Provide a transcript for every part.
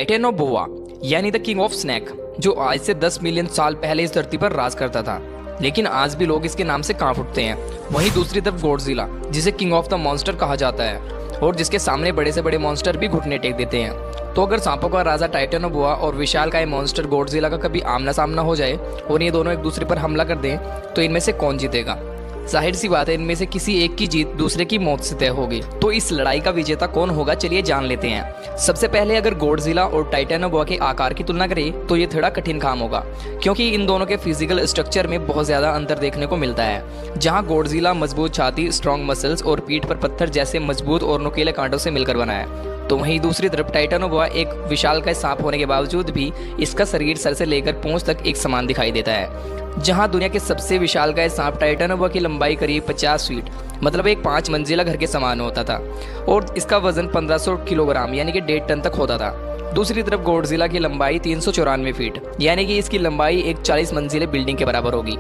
Titanoboa यानी the king of snack, जो आज से 10 मिलियन साल पहले इस धरती पर राज करता था, लेकिन आज भी लोग इसके नाम से कांप उठते हैं। वहीं दूसरी तरफ गॉडजिला, जिसे किंग ऑफ द मॉन्स्टर कहा जाता है और जिसके सामने बड़े से बड़े मॉन्स्टर भी घुटने टेक देते हैं। तो अगर सांपों का राजा टाइटेनोबोआ और विशालकाय मॉन्स्टर गॉडजिला का कभी आमना सामना हो जाए और ये दोनों एक दूसरे पर हमला कर दें, तो इनमें से कौन जीतेगा? जाहिर सी बात है, इनमें से किसी एक की जीत दूसरे की मौत से तय होगी। तो इस लड़ाई का विजेता कौन होगा, चलिए जान लेते हैं। सबसे पहले अगर गॉडजिला और टाइटेनोबोआ के आकार की तुलना करें तो ये थोड़ा कठिन काम होगा, क्योंकि इन दोनों के फिजिकल स्ट्रक्चर में बहुत ज्यादा अंतर देखने को मिलता है। जहां गॉडजिला मजबूत छाती, स्ट्रॉन्ग मसल्स और पीठ पर पत्थर जैसे मजबूत और नुकीले कांटों से मिलकर बना है, तो वहीं दूसरी तरफ टाइटेनोबोआ एक विशालकाय सांप होने के बावजूद भी इसका शरीर सर से लेकर पूंछ तक एक समान दिखाई देता है। जहां दुनिया के सबसे विशालकाय सांप टाइटेनोबोआ की लंबाई करीब 50 फीट, मतलब एक 5 मंजिला घर के समान होता था, और इसका वजन 1500 किलोग्राम यानी कि 1.5 टन तक होता था। दूसरी तरफ गॉडजिला की लंबाई 394 फीट, यानी कि इसकी लंबाई एक 40 मंजिले बिल्डिंग के बराबर होगी,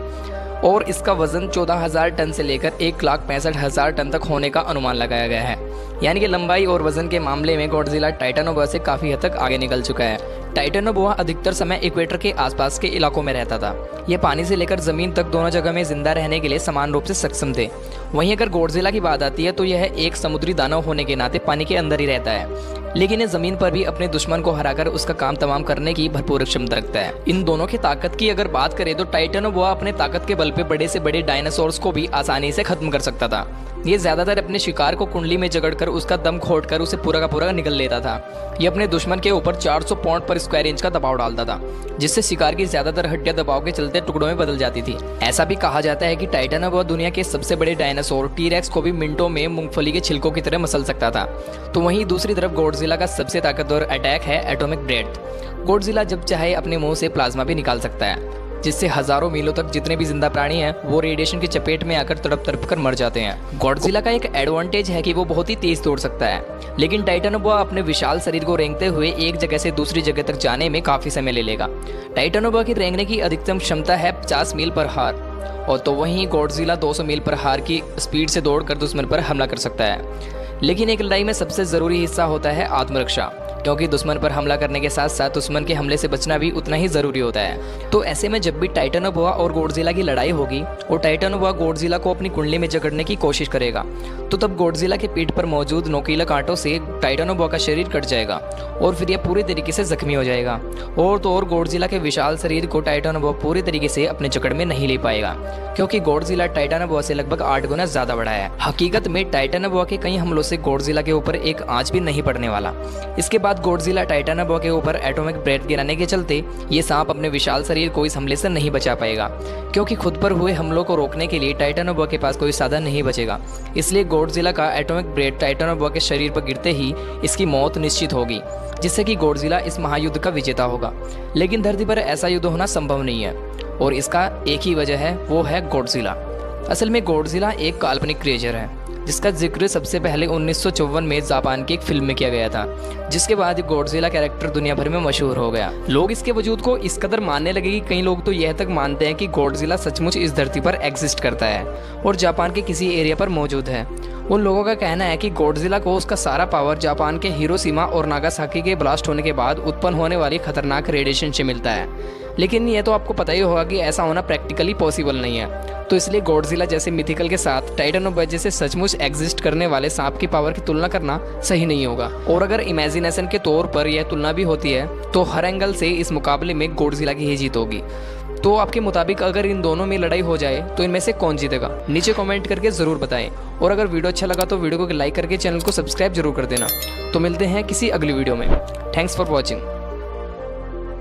और इसका वजन 14,000 टन से लेकर 1,65,000 टन तक होने का अनुमान लगाया गया है। यानी कि लंबाई और वजन के मामले में गॉडजिला टाइटेनोबोआ से काफ़ी हद तक आगे निकल चुका है। टाइटेनोबोआ अधिकतर समय इक्वेटर के आसपास के इलाकों में रहता था। ये पानी से लेकर ज़मीन तक दोनों जगह में जिंदा रहने के लिए समान रूप से सक्षम थे। वहीं अगर गॉडजिला की बात आती है तो यह एक समुद्री दानव होने के नाते पानी के अंदर ही रहता है, लेकिन ये जमीन पर भी अपने दुश्मन को हराकर उसका काम तमाम करने की भरपूर क्षमता रखता है। इन दोनों की ताकत की अगर बात करें तो टाइटेनोबोआ अपने ताकत के बल पे बड़े से बड़े डायनासोर्स को भी आसानी से खत्म कर सकता था। ये ज्यादातर अपने शिकार को कुंडली में जकड़कर उसका दम खोदकर उसे पूरा का पूरा निगल लेता था। ये अपने दुश्मन के ऊपर 400 पाउंड पर स्क्वायर इंच का दबाव डालता था, जिससे शिकार की ज्यादातर हड्डियां दबाव के चलते टुकड़ों में बदल जाती थी। ऐसा भी कहा जाता है कि टाइटेनोबोआ दुनिया के सबसे बड़े डायनासोर टी-रेक्स को भी मिनटों में मूंगफली के छिलकों की तरह मसल सकता था। तो वहीं दूसरी तरफ गॉडजिला का सबसे ताकतवर अटैक है एटॉमिक ब्रेथ। गॉडजिला जब चाहे अपने मुंह से प्लाज्मा भी निकाल सकता है, जिससे हजारों मीलों तक जितने भी जिंदा प्राणी हैं वो रेडिएशन की चपेट में आकर तड़प तड़प कर मर जाते हैं। गॉडजिला का एक एडवांटेज है कि वो बहुत ही तेज दौड़ सकता है, लेकिन टाइटेनोबोआ अपने विशाल शरीर को रेंगते हुए एक जगह से दूसरी जगह तक जाने में काफी समय ले लेगा। टाइटेनोबोआ की रेंगने की अधिकतम क्षमता है 50 मील पर हार, और तो वहीं गॉडजिला 200 मील पर हार की स्पीड से दौड़कर दुश्मन पर हमला कर सकता है। लेकिन एक लड़ाई में सबसे जरूरी हिस्सा होता है आत्मरक्षा, क्योंकि दुश्मन पर हमला करने के साथ साथ दुश्मन के हमले से बचना भी उतना ही जरूरी होता है। तो ऐसे में जब भी टाइटेनोबोआ और गॉडजिला की लड़ाई होगी और टाइटेनोबोआ गॉडजिला को अपनी कुंडली में जकड़ने की कोशिश करेगा, तो तब गॉडजिला के पीठ पर मौजूद नोकीले कांटों से टाइटेनोबोआ का शरीर कट जाएगा और फिर यह पूरी तरीके से जख्मी हो जाएगा। और तो और गॉडजिला के विशाल शरीर को टाइटेनोबोआ पूरी तरीके से अपने जकड़ में नहीं ले पाएगा, क्योंकि गॉडजिला टाइटेनोबोआ से लगभग 8 गुना ज्यादा बड़ा है। हकीकत में टाइटेनोबोआ के कई हमलों से गॉडजिला के ऊपर एक आंच भी नहीं पड़ने वाला। इसके बाद गॉडजिला टाइटेनोबोआ के ऊपर एटॉमिक ब्रेथ गिराने के चलते ये सांप अपने विशाल शरीर को इस हमले से नहीं बचा पाएगा, क्योंकि खुद पर हुए हमलों को रोकने के लिए टाइटेनोबोआ के पास कोई साधन नहीं बचेगा। इसलिए गॉडजिला का एटॉमिक ब्रेथ टाइटेनोबोआ के शरीर पर गिरते ही इसकी मौत निश्चित होगी, जिससे कि गॉडजिला इस महायुद्ध का विजेता होगा। लेकिन धरती पर ऐसा युद्ध होना संभव नहीं है, और इसका एक ही वजह है, वो है गॉडजिला। असल में गॉडजिला एक काल्पनिक क्रिएचर है, जिसका जिक्र सबसे पहले 1954 में जापान की एक फिल्म में किया गया था, जिसके बाद गॉडजिला कैरेक्टर दुनिया भर में मशहूर हो गया। लोग इसके वजूद को इस कदर मानने लगे कि कई लोग तो यह तक मानते हैं कि गॉडजिला सचमुच इस धरती पर एग्जिस्ट करता है और जापान के किसी एरिया पर मौजूद है। उन लोगों का कहना है कि गॉडजिला को उसका सारा पावर जापान के हिरोशिमा और नागासाकी के ब्लास्ट होने के बाद उत्पन्न होने वाली खतरनाक रेडिएशन से मिलता है। लेकिन ये तो आपको पता ही होगा कि ऐसा होना प्रैक्टिकली पॉसिबल नहीं है। तो इसलिए गॉडजिला जैसे मिथिकल के साथ टाइटेनोबोआ जैसे सचमुच एग्जिस्ट करने वाले सांप की पावर की तुलना करना सही नहीं होगा। और अगर इमेजिनेशन के तौर पर यह तुलना भी होती है तो हर एंगल से इस मुकाबले में गॉडजिला की ही जीत होगी। तो आपके मुताबिक अगर इन दोनों में लड़ाई हो जाए तो इनमें से कौन जीतेगा, नीचे कमेंट करके ज़रूर बताएं। और अगर वीडियो अच्छा लगा तो वीडियो को लाइक करके चैनल को सब्सक्राइब जरूर कर देना। तो मिलते हैं किसी अगली वीडियो में। Thanks for watching.